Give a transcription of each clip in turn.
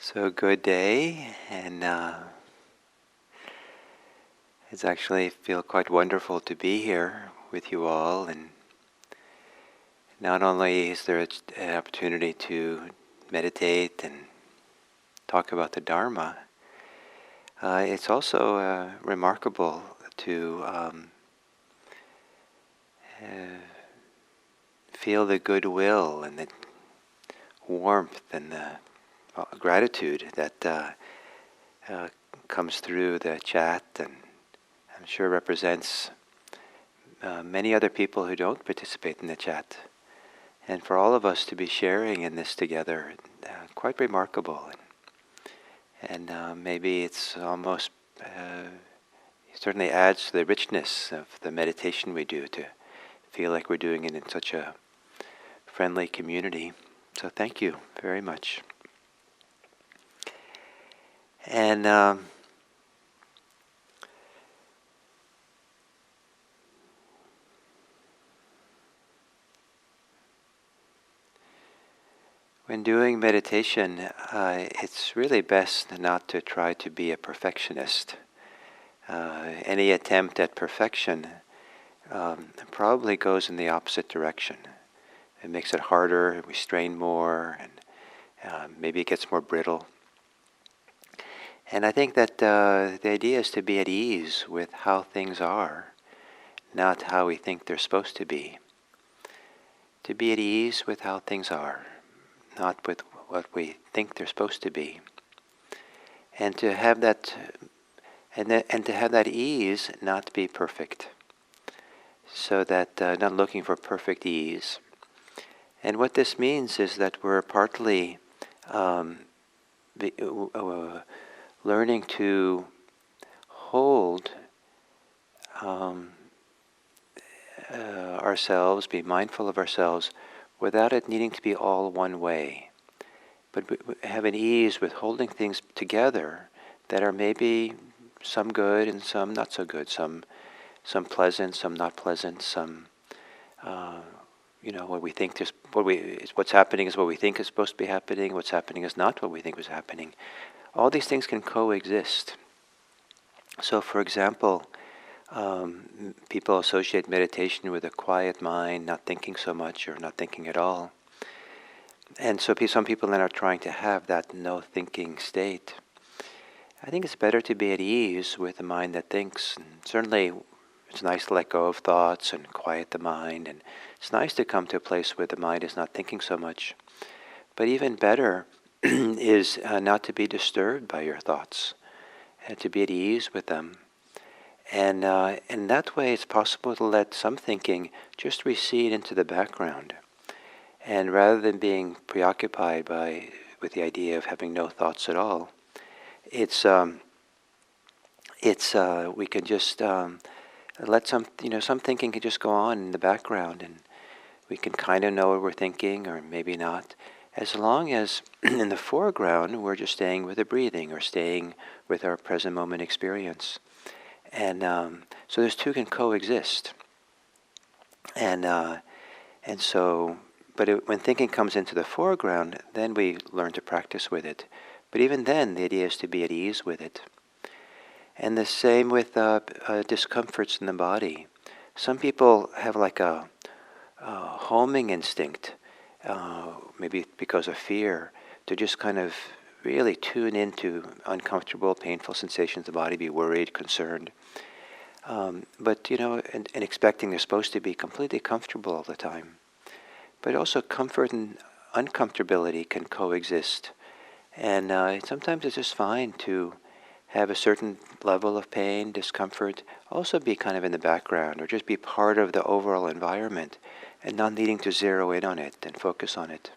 So good day, and it's actually feel quite wonderful to be here with you all. And not only is there an opportunity to meditate and talk about the Dharma, it's also remarkable to uh, feel the goodwill and the warmth and the gratitude that comes through the chat, and I'm sure represents many other people who don't participate in the chat. And for all of us to be sharing in this together, quite remarkable. And maybe it's almost, it certainly adds to the richness of the meditation we do to feel like we're doing it in such a friendly community. So thank you very much. And when doing meditation, it's really best not to try to be a perfectionist. Any attempt at perfection probably goes in the opposite direction. It makes it harder, we strain more, and maybe it gets more brittle. And I think that the idea is to be at ease with how things are, not how we think they're supposed to be. To be at ease with how things are, not with what we think they're supposed to be. And to have that, and to have that ease not be perfect. So that not looking for perfect ease. And what this means is that we're partly learning to hold ourselves, be mindful of ourselves, without it needing to be all one way. But have an ease with holding things together that are maybe some good and some not so good, some pleasant, some not pleasant, some what we think what's happening is what we think is supposed to be happening. What's happening is not what we think was happening. All these things can coexist. So, for example, people associate meditation with a quiet mind, not thinking so much or not thinking at all. And so some people then are trying to have that no thinking state. I think it's better to be at ease with a mind that thinks. And certainly it's nice to let go of thoughts and quiet the mind. And it's nice to come to a place where the mind is not thinking so much. But even better is not to be disturbed by your thoughts, and to be at ease with them. And in that way, it's possible to let some thinking just recede into the background. And rather than being preoccupied with the idea of having no thoughts at all, we can just let some thinking can just go on in the background, and we can kind of know what we're thinking, or maybe not, as long as in the foreground we're just staying with the breathing or staying with our present moment experience. And so those two can coexist. And so, but when thinking comes into the foreground, then we learn to practice with it. But even then, the idea is to be at ease with it. And the same with discomforts in the body. Some people have like a homing instinct, maybe because of fear, to just kind of really tune into uncomfortable, painful sensations of the body, be worried, concerned. But and expecting they're supposed to be completely comfortable all the time. But also comfort and uncomfortability can coexist. And sometimes it's just fine to have a certain level of pain, discomfort, also be kind of in the background, or just be part of the overall environment, and not needing to zero in on it and focus on it.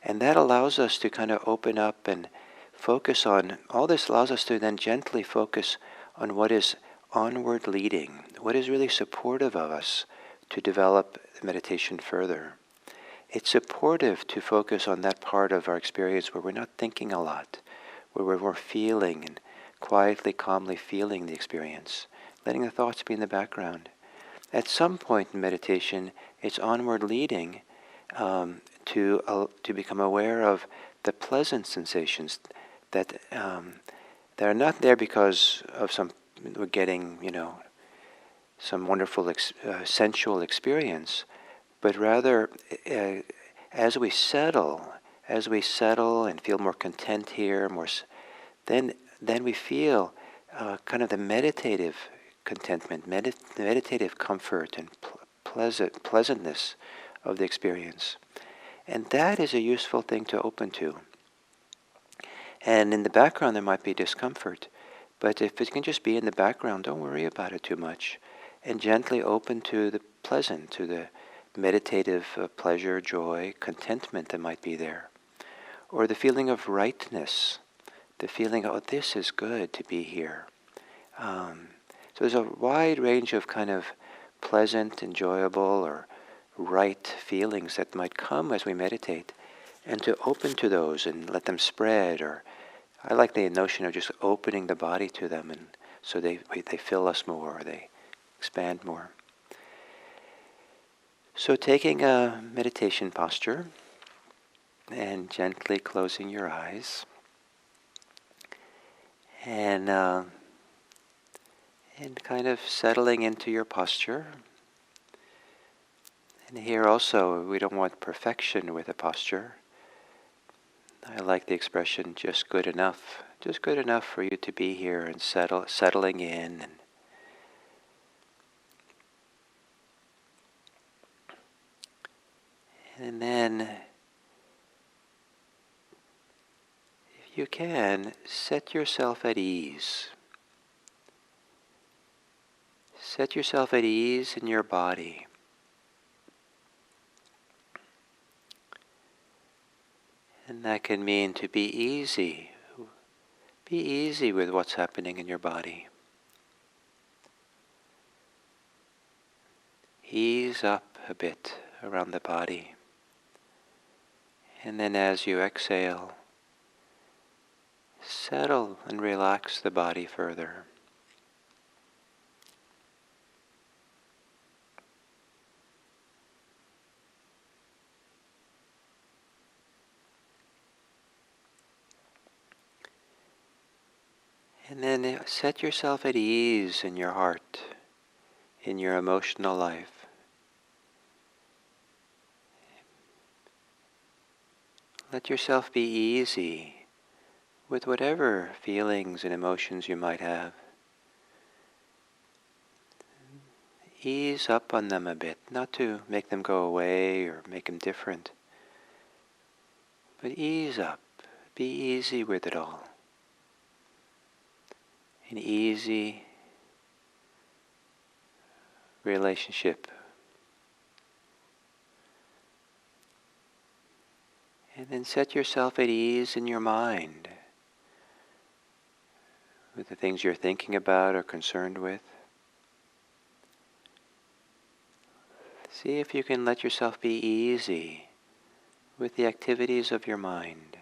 And that allows us to kind of open up and focus on, all this allows us to then gently focus on what is onward leading, what is really supportive of us to develop meditation further. It's supportive to focus on that part of our experience where we're not thinking a lot, where we're more feeling and quietly, calmly feeling the experience, letting the thoughts be in the background. At some point in meditation, it's onward leading to become aware of the pleasant sensations that they're not there because of we're getting, some wonderful sensual experience, but rather uh, as we settle, and feel more content here, then we feel kind of the meditative contentment, meditative comfort and pleasantness of the experience. And that is a useful thing to open to. And in the background there might be discomfort, but if it can just be in the background, don't worry about it too much. And gently open to the pleasant, to the meditative pleasure, joy, contentment that might be there. Or the feeling of rightness, the feeling, oh, this is good to be here. So there's a wide range of kind of pleasant, enjoyable, or right feelings that might come as we meditate, and to open to those and let them spread. Or I like the notion of just opening the body to them, and so they fill us more, or they expand more. So taking a meditation posture and gently closing your eyes, and kind of settling into your posture. And here also, we don't want perfection with a posture. I like the expression, just good enough for you to be here and settling in. And then, if you can, set yourself at ease. Set yourself at ease in your body. And that can mean to be easy. Be easy with what's happening in your body. Ease up a bit around the body. And then as you exhale, settle and relax the body further. And then set yourself at ease in your heart, in your emotional life. Let yourself be easy with whatever feelings and emotions you might have. Ease up on them a bit, not to make them go away or make them different, but ease up, be easy with it all. An easy relationship. And then set yourself at ease in your mind with the things you're thinking about or concerned with. See if you can let yourself be easy with the activities of your mind.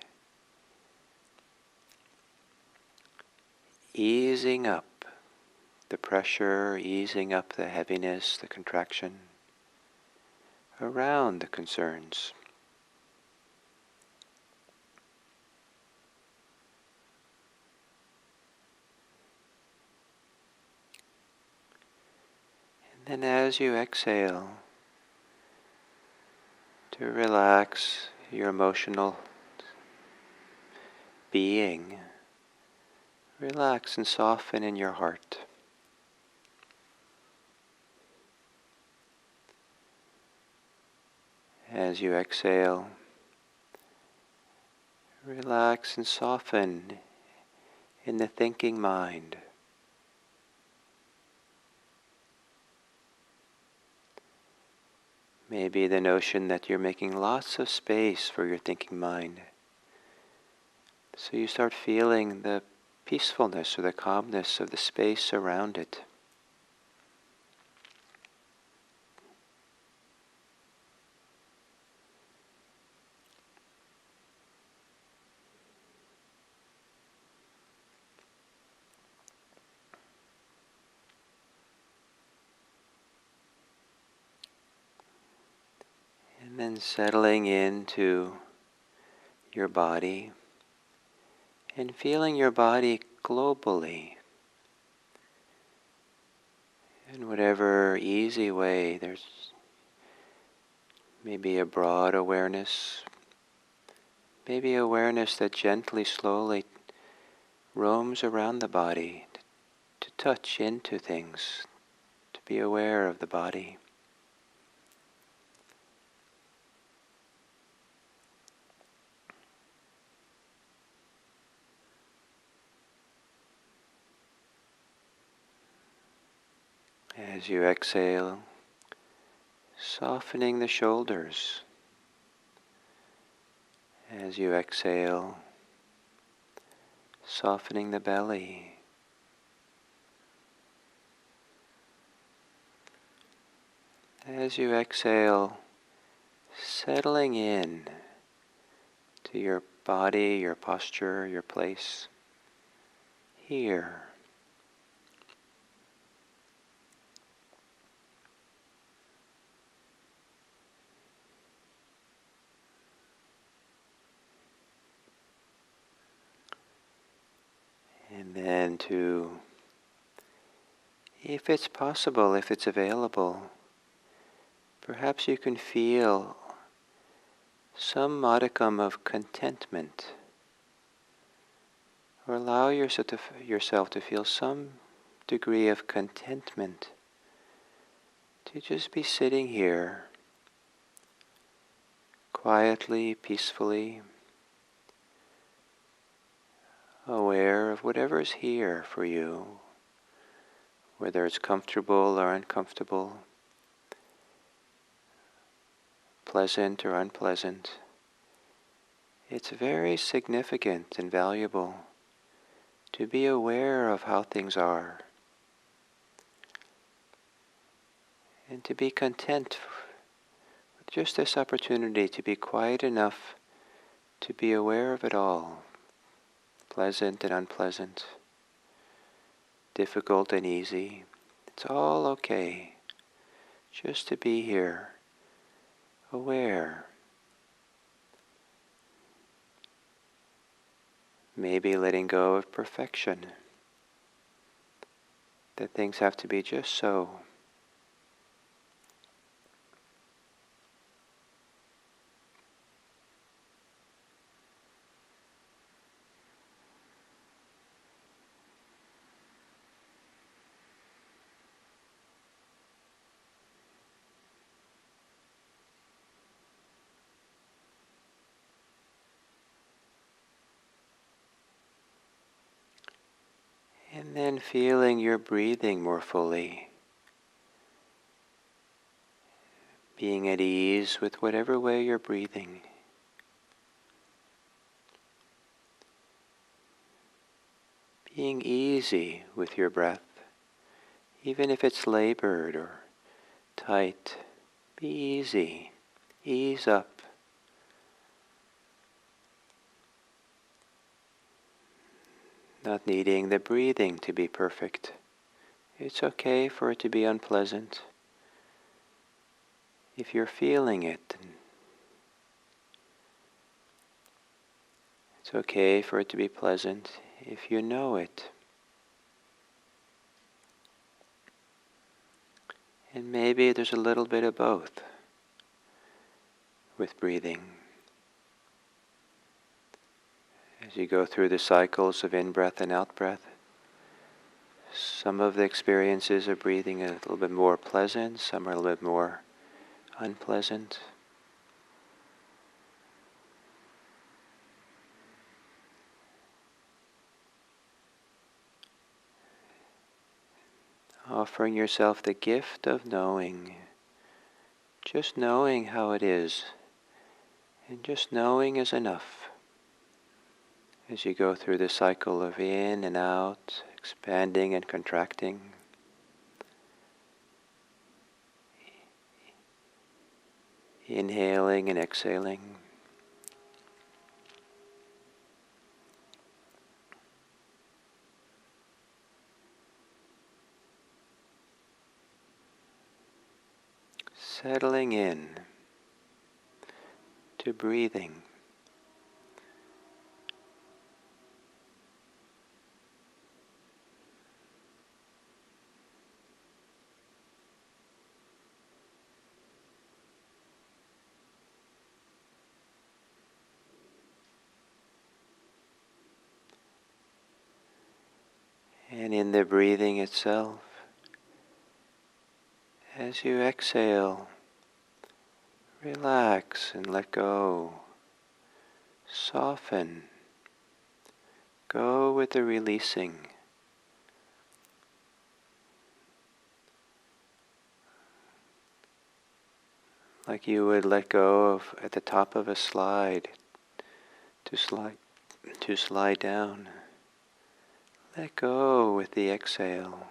Easing up the pressure, easing up the heaviness, the contraction around the concerns. And then as you exhale, to relax your emotional being, relax and soften in your heart. As you exhale, relax and soften in the thinking mind. Maybe the notion that you're making lots of space for your thinking mind. So you start feeling the peacefulness or the calmness of the space around it. And then settling into your body and feeling your body globally. In whatever easy way, there's maybe a broad awareness, maybe awareness that gently, slowly roams around the body to touch into things, to be aware of the body. As you exhale, softening the shoulders. As you exhale, softening the belly. As you exhale, settling in to your body, your posture, your place here. And then if it's possible, if it's available, perhaps you can feel some modicum of contentment, or allow yourself to feel some degree of contentment, to just be sitting here quietly, peacefully, aware of whatever's here for you, whether it's comfortable or uncomfortable, pleasant or unpleasant. It's very significant and valuable to be aware of how things are and to be content with just this opportunity to be quiet enough to be aware of it all, pleasant and unpleasant, difficult and easy. It's all okay just to be here, aware. Maybe letting go of perfection, that things have to be just so. And then feeling your breathing more fully, being at ease with whatever way you're breathing. Being easy with your breath, even if it's labored or tight. Be easy, ease up. Not needing the breathing to be perfect. It's okay for it to be unpleasant. If you're feeling it, it's okay for it to be pleasant if you know it. And maybe there's a little bit of both with breathing. As you go through the cycles of in-breath and out-breath, some of the experiences of breathing are a little bit more pleasant, some are a little bit more unpleasant. Offering yourself the gift of knowing, just knowing how it is, and just knowing is enough. As you go through the cycle of in and out, expanding and contracting, inhaling and exhaling. Settling in. to breathing. And in the breathing itself, as you exhale, relax and let go. Soften. Go with the releasing. Like you would let go of at the top of a slide to slide down. Let go with the exhale.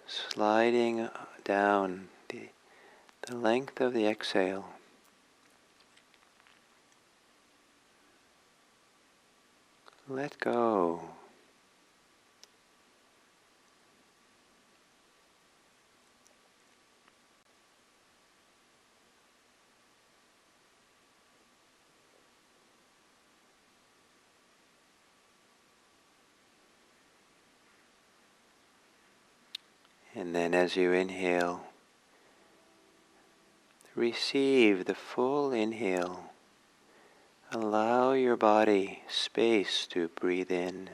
Sliding down the length of the exhale. Let go. And then as you inhale, receive the full inhale. Allow your body space to breathe in.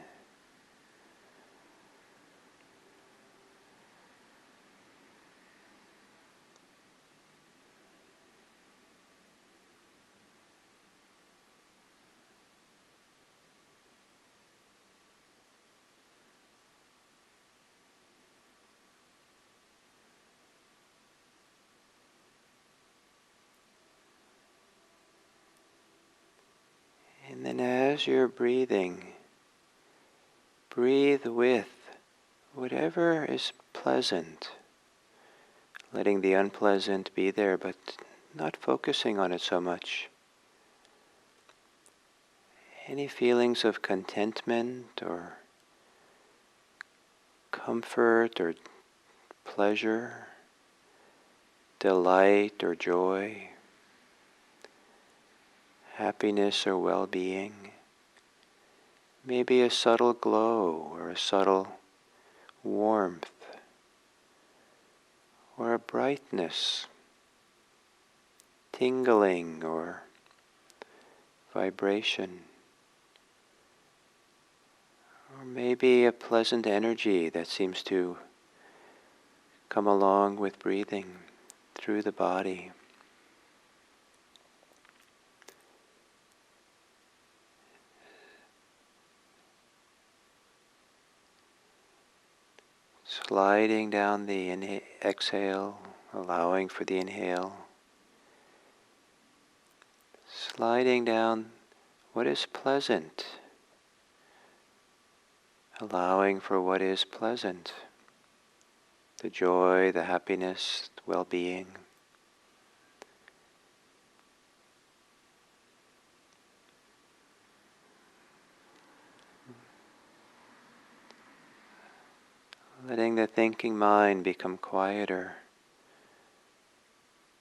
And then as you're breathing, breathe with whatever is pleasant, letting the unpleasant be there, but not focusing on it so much. Any feelings of contentment or comfort or pleasure, delight or joy, happiness or well-being, maybe a subtle glow or a subtle warmth or a brightness, tingling or vibration, or maybe a pleasant energy that seems to come along with breathing through the body. Sliding down the exhale, allowing for the inhale. Sliding down what is pleasant, allowing for what is pleasant. The joy, the happiness, the well-being. Letting the thinking mind become quieter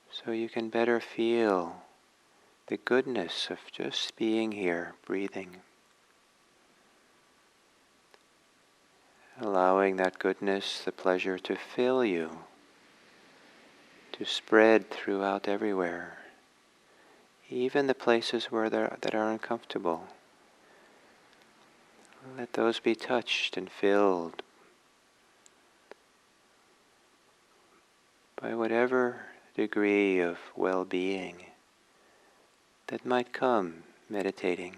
so you can better feel the goodness of just being here, breathing. Allowing that goodness, the pleasure to fill you, to spread throughout everywhere, even the places where that are uncomfortable. Let those be touched and filled by whatever degree of well-being that might come meditating.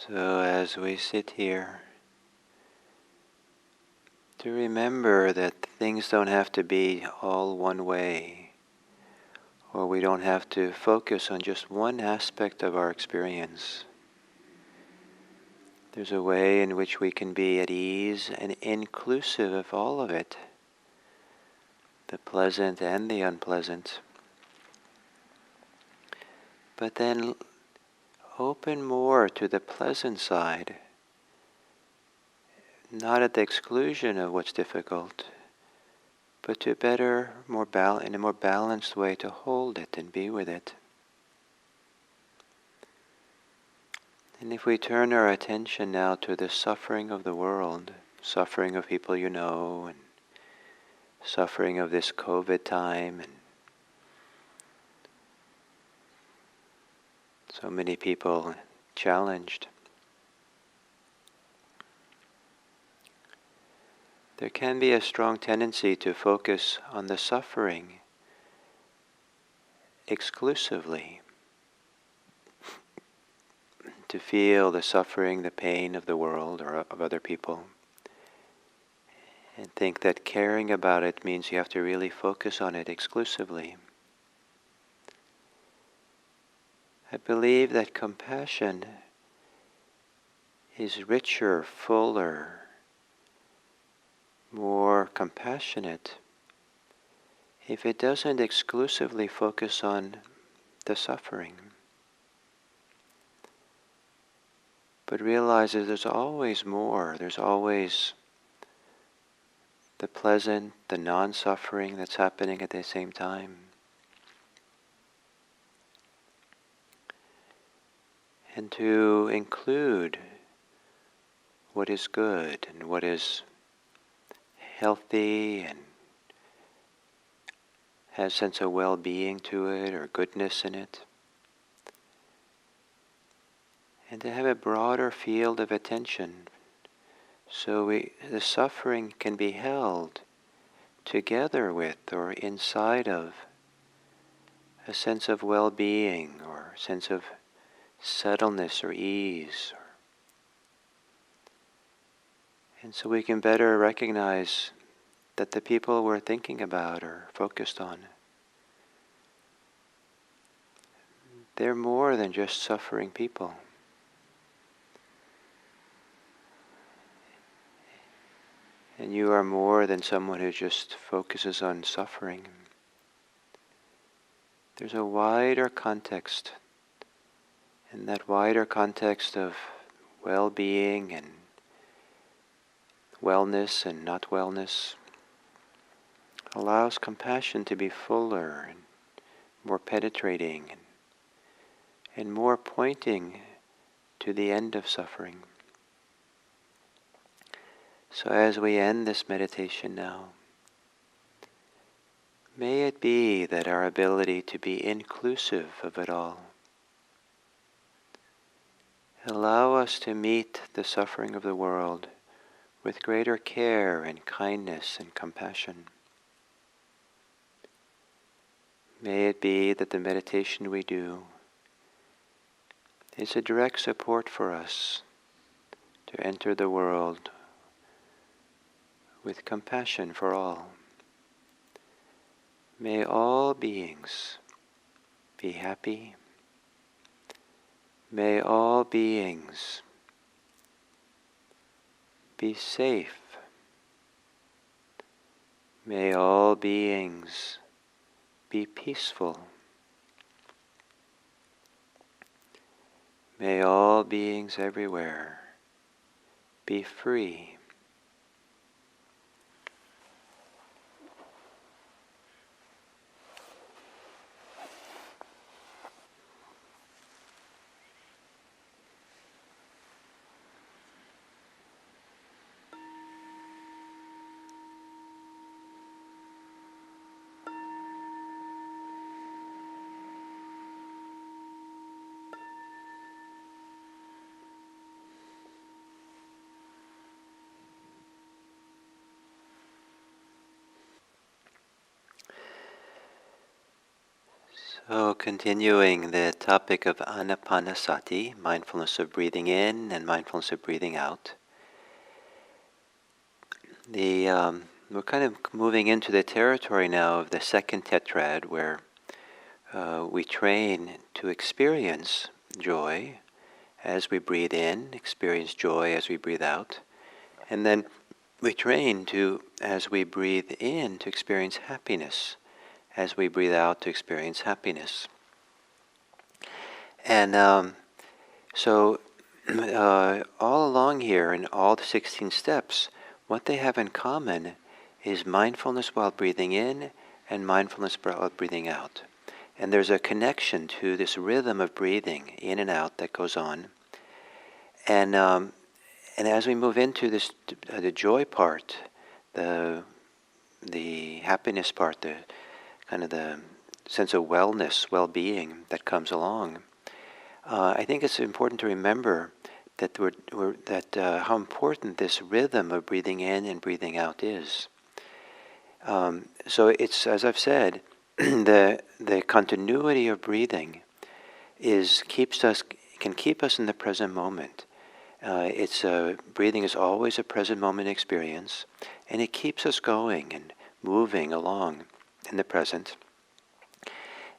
So as we sit here, to remember that things don't have to be all one way, or we don't have to focus on just one aspect of our experience. There's a way in which we can be at ease and inclusive of all of it, the pleasant and the unpleasant. But then open more to the pleasant side, not at the exclusion of what's difficult, but to better, in a more balanced way to hold it and be with it. And if we turn our attention now to the suffering of the world, suffering of people you know, and suffering of this COVID time, and so many people challenged, there can be a strong tendency to focus on the suffering exclusively, to feel the suffering, the pain of the world or of other people, and think that caring about it means you have to really focus on it exclusively. I believe that compassion is richer, fuller, more compassionate if it doesn't exclusively focus on the suffering, but realizes there's always more. There's always the pleasant, the non-suffering that's happening at the same time. And to include what is good and what is healthy and has a sense of well-being to it or goodness in it. And to have a broader field of attention so the suffering can be held together with or inside of a sense of well-being or sense of settledness or ease. And so we can better recognize that the people we're thinking about or focused on, they're more than just suffering people. And you are more than someone who just focuses on suffering. There's a wider context, and that wider context of well-being and wellness and not wellness allows compassion to be fuller and more penetrating and more pointing to the end of suffering. So as we end this meditation now, may it be that our ability to be inclusive of it all allow us to meet the suffering of the world with greater care and kindness and compassion. May it be that the meditation we do is a direct support for us to enter the world with compassion for all. May all beings be happy. May all beings be safe. May all beings be peaceful. May all beings everywhere be free. So, continuing the topic of anapanasati, mindfulness of breathing in and mindfulness of breathing out. We're kind of moving into the territory now of the second tetrad, where we train to experience joy as we breathe in, experience joy as we breathe out, and then we train to, as we breathe in, to experience happiness, as we breathe out to experience happiness. And so all along here in all the 16 steps, what they have in common is mindfulness while breathing in and mindfulness while breathing out. And there's a connection to this rhythm of breathing in and out that goes on. And as we move into this, the joy part, the happiness part, the kind of the sense of wellness, well-being that comes along, I think it's important to remember that how important this rhythm of breathing in and breathing out is. So it's, as I've said, the continuity of breathing can keep us in the present moment. Breathing is always a present moment experience, and it keeps us going and moving along in the present.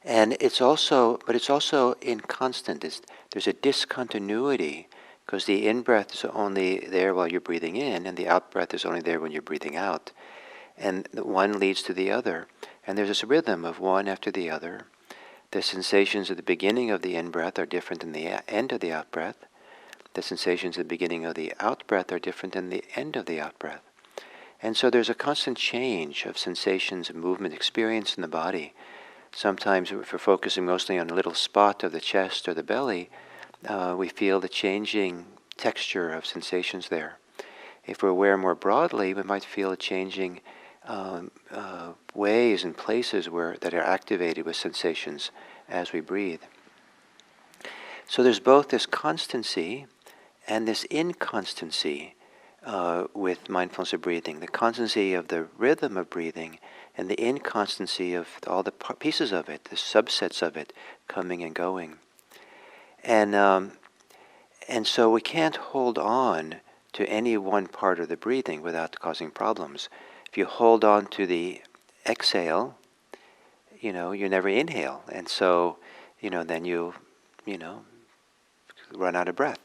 And it's also inconstant. There's a discontinuity, because the in-breath is only there while you're breathing in, and the out-breath is only there when you're breathing out. And one leads to the other. And there's this rhythm of one after the other. The sensations at the beginning of the in-breath are different than the end of the out-breath. The sensations at the beginning of the out-breath are different than the end of the out-breath. And so there's a constant change of sensations and movement experience in the body. Sometimes if we're focusing mostly on a little spot of the chest or the belly, we feel the changing texture of sensations there. If we're aware more broadly, we might feel a changing ways and places that are activated with sensations as we breathe. So there's both this constancy and this inconstancy with mindfulness of breathing. The constancy of the rhythm of breathing and the inconstancy of all the pieces of it, the subsets of it coming and going. And so we can't hold on to any one part of the breathing without causing problems. If you hold on to the exhale, you never inhale. And so, then you run out of breath.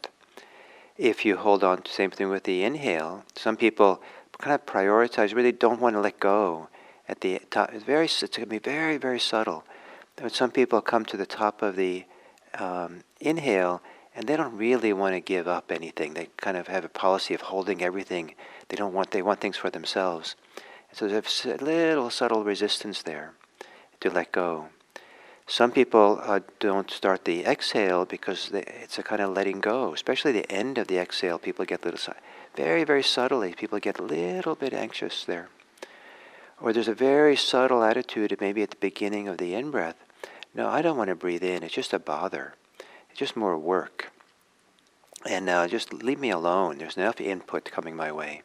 If you hold on to, same thing with the inhale, some people kind of prioritize, really don't want to let go at the top. It's going to be very, very subtle. Some people come to the top of the inhale, and they don't really want to give up anything. They kind of have a policy of holding everything. They want things for themselves. And so there's a little subtle resistance there to let go. Some people don't start the exhale because it's a kind of letting go, especially the end of the exhale. People get very, very subtly, people get a little bit anxious there. Or there's a very subtle attitude maybe at the beginning of the in-breath. No, I don't want to breathe in. It's just a bother. It's just more work. And just leave me alone. There's enough input coming my way.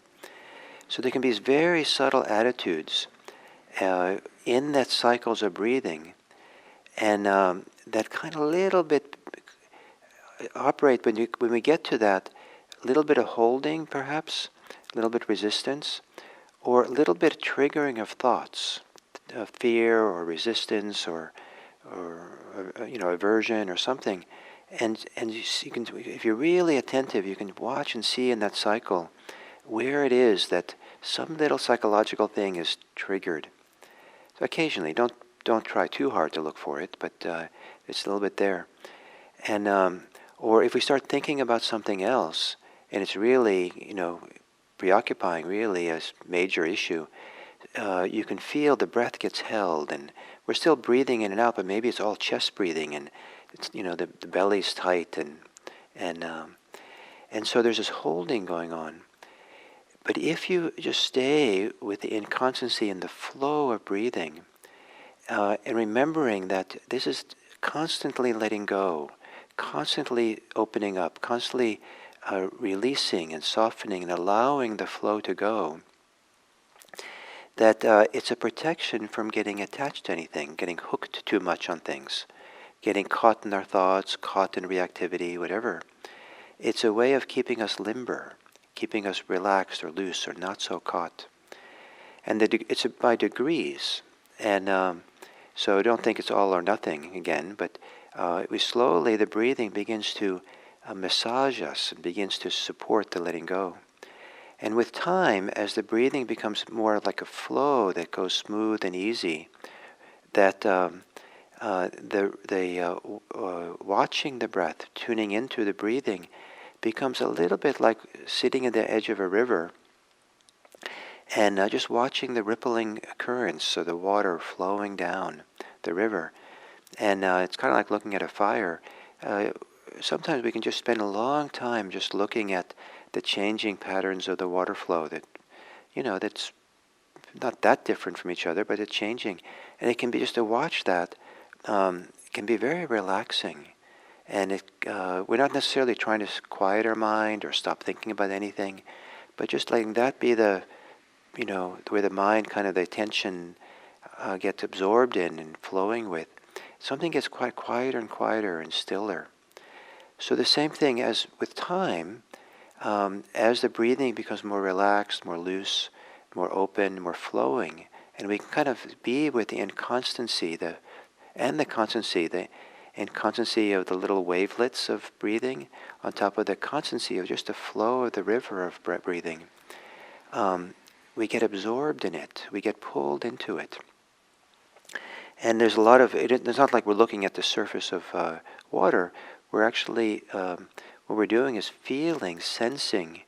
So there can be these very subtle attitudes in that cycles of breathing, and that kind of little bit operate when we get to that little bit of holding, perhaps, a little bit of resistance, or a little bit of triggering of thoughts, of fear or resistance or aversion or something. And you can, if you're really attentive, you can watch and see in that cycle where it is that some little psychological thing is triggered. So occasionally, don't try too hard to look for it, but it's a little bit there. And or if we start thinking about something else, and it's really preoccupying, really a major issue, you can feel the breath gets held, and we're still breathing in and out, but maybe it's all chest breathing, and it's the belly's tight, and so there's this holding going on. But if you just stay with the inconstancy and the flow of breathing, and remembering that this is constantly letting go, constantly opening up, constantly releasing and softening and allowing the flow to go, that it's a protection from getting attached to anything, getting hooked too much on things, getting caught in our thoughts, caught in reactivity, whatever. It's a way of keeping us limber, keeping us relaxed or loose or not so caught. And it's by degrees. And so don't think it's all or nothing again, but we slowly, the breathing begins to massage us and begins to support the letting go. And with time, as the breathing becomes more like a flow that goes smooth and easy, that watching the breath, tuning into the breathing, becomes a little bit like sitting at the edge of a river and just watching the rippling currents, so the water flowing down the river. And it's kind of like looking at a fire. Sometimes we can just spend a long time just looking at the changing patterns of the water flow that, that's not that different from each other, but it's changing. And it can be just to watch that, can be very relaxing. And we're not necessarily trying to quiet our mind or stop thinking about anything, but just letting that be the, where the mind kind of the attention gets absorbed in and flowing with. Something gets quite quieter and quieter and stiller. So the same thing as with time, as the breathing becomes more relaxed, more loose, more open, more flowing, and we can kind of be with the inconstancy, the inconstancy of the little wavelets of breathing on top of the constancy of just the flow of the river of breathing. We get absorbed in it. We get pulled into it. And there's a lot of it. It's not like we're looking at the surface of water. We're actually, what we're doing is feeling, sensing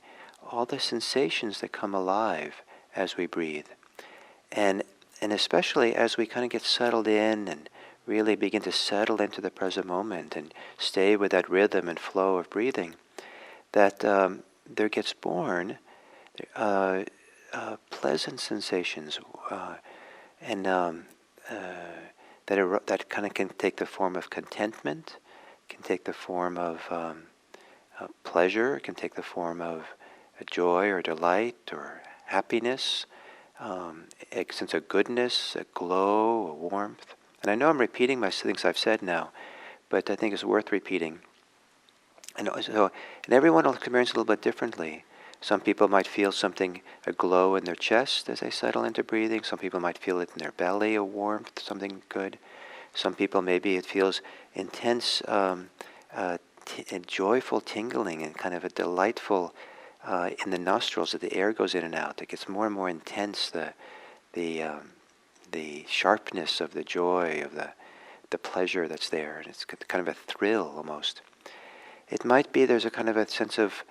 all the sensations that come alive as we breathe. And especially as we kind of get settled in and really begin to settle into the present moment and stay with that rhythm and flow of breathing, that there gets born pleasant sensations, and that kind of can take the form of contentment, can take the form of pleasure, it can take the form of joy or delight or happiness, a sense of goodness, a glow, a warmth. And I know I'm repeating my things I've said now, but I think it's worth repeating. And everyone will experience it a little bit differently. Some people might feel something, a glow in their chest as they settle into breathing. Some people might feel it in their belly, a warmth, something good. Some people, maybe it feels intense, joyful tingling and kind of a delightful in the nostrils as the air goes in and out. It gets more and more intense, the sharpness of the joy, of the pleasure that's there. And it's kind of a thrill almost. It might be there's a kind of a sense of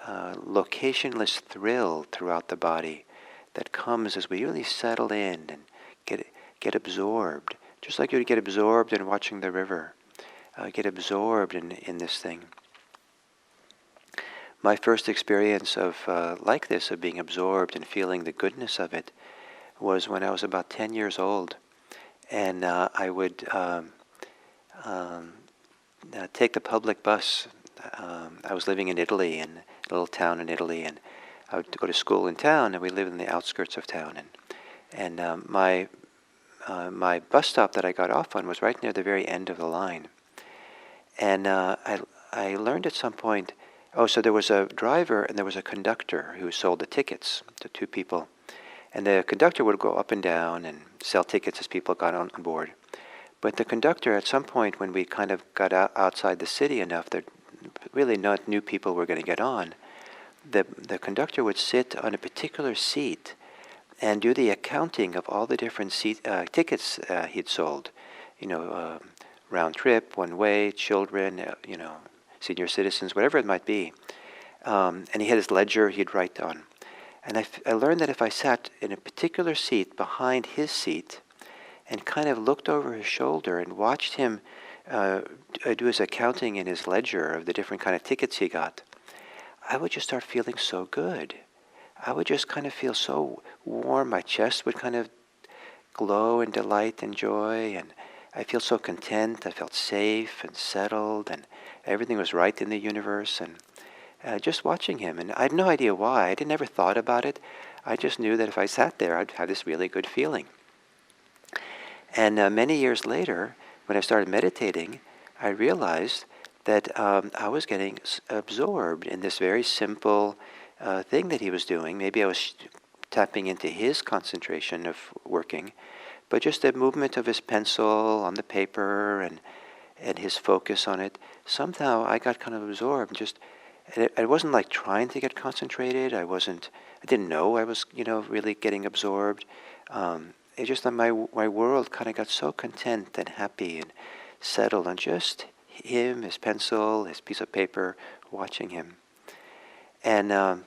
locationless thrill throughout the body that comes as we really settle in and get absorbed, just like you would get absorbed in watching the river, get absorbed in this thing. My first experience of like this, of being absorbed and feeling the goodness of it, was when I was about 10 years old, and I would take the public bus. I was living in Italy, in a little town in Italy, and I would go to school in town, and we lived in the outskirts of town. And my bus stop that I got off on was right near the very end of the line. And I learned at some point, so there was a driver and there was a conductor who sold the tickets to two people. And the conductor would go up and down and sell tickets as people got on board. But the conductor, at some point when we kind of got outside the city enough that really not new people were going to get on, the conductor would sit on a particular seat and do the accounting of all the different tickets he'd sold. Round trip, one way, children, senior citizens, whatever it might be. And he had his ledger he'd write on. And I learned that if I sat in a particular seat behind his seat and kind of looked over his shoulder and watched him do his accounting in his ledger of the different kind of tickets he got, I would just start feeling so good. I would just kind of feel so warm. My chest would kind of glow in delight and joy, and I feel so content. I felt safe and settled, and everything was right in the universe. And just watching him, and I had no idea why. I never thought about it. I just knew that if I sat there, I'd have this really good feeling. And many years later, when I started meditating, I realized that I was getting absorbed in this very simple thing that he was doing. Maybe I was tapping into his concentration of working, but just the movement of his pencil on the paper and his focus on it, somehow I got kind of absorbed. I wasn't like trying to get concentrated. I didn't know I was, really getting absorbed. It's just that my world kind of got so content and happy and settled on just him, his pencil, his piece of paper, watching him. And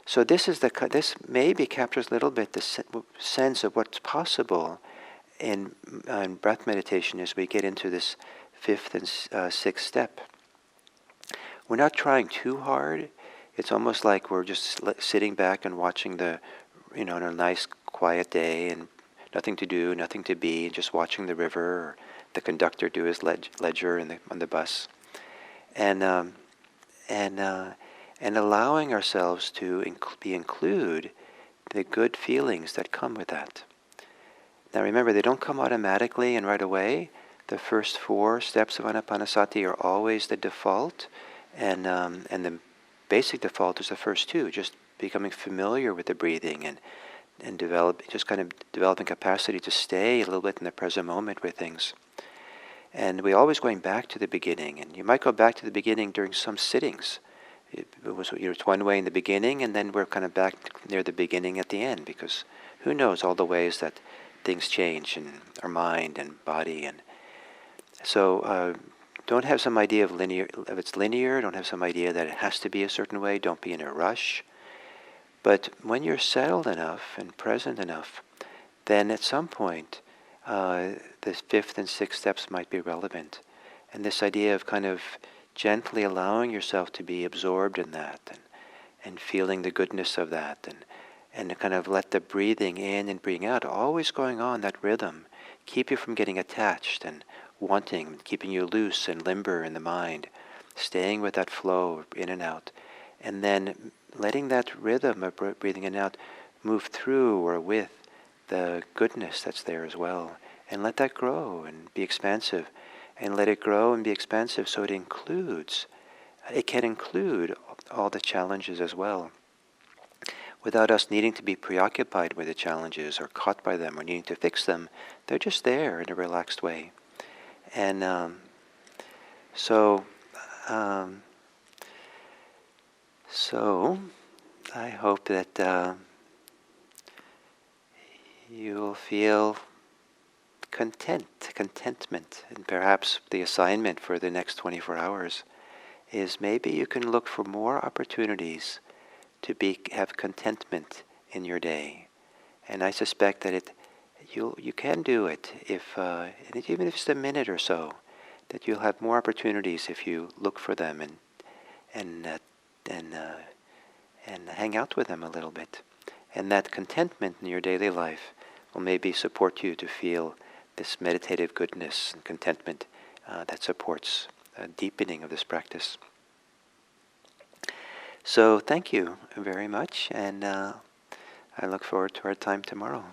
so this maybe captures a little bit the sense of what's possible in breath meditation as we get into this fifth and sixth step. We're not trying too hard. It's almost like we're just sitting back and watching on a nice quiet day and nothing to do, nothing to be, and just watching the river or the conductor do his ledger on the bus, and allowing ourselves to include the good feelings that come with that. Now remember, they don't come automatically and right away. The first 4 steps of Anapanasati are always the default, and the basic default is the first 2, just becoming familiar with the breathing and developing capacity to stay a little bit in the present moment with things. And we're always going back to the beginning, and you might go back to the beginning during some sittings. It's one way in the beginning, and then we're kind of back near the beginning at the end, because who knows all the ways that things change in our mind and body. And so don't have some idea of it's linear. Don't have some idea that it has to be a certain way. Don't be in a rush. But when you're settled enough and present enough, then at some point the fifth and sixth steps might be relevant. And this idea of kind of gently allowing yourself to be absorbed in that and feeling the goodness of that and kind of let the breathing in and breathing out always going on, that rhythm, keep you from getting attached and wanting, keeping you loose and limber in the mind, staying with that flow in and out, and then letting that rhythm of breathing in and out move through or with the goodness that's there as well, and let that grow and be expansive, and let it grow and be expansive so it can include all the challenges as well, without us needing to be preoccupied with the challenges or caught by them or needing to fix them. They're just there in a relaxed way. And so I hope that you'll feel contentment, and perhaps the assignment for the next 24 hours is maybe you can look for more opportunities to have contentment in your day. And I suspect that you can do it even if it's a minute or so, that you'll have more opportunities if you look for them and hang out with them a little bit. And that contentment in your daily life will maybe support you to feel this meditative goodness and contentment that supports a deepening of this practice. So thank you very much, and I look forward to our time tomorrow.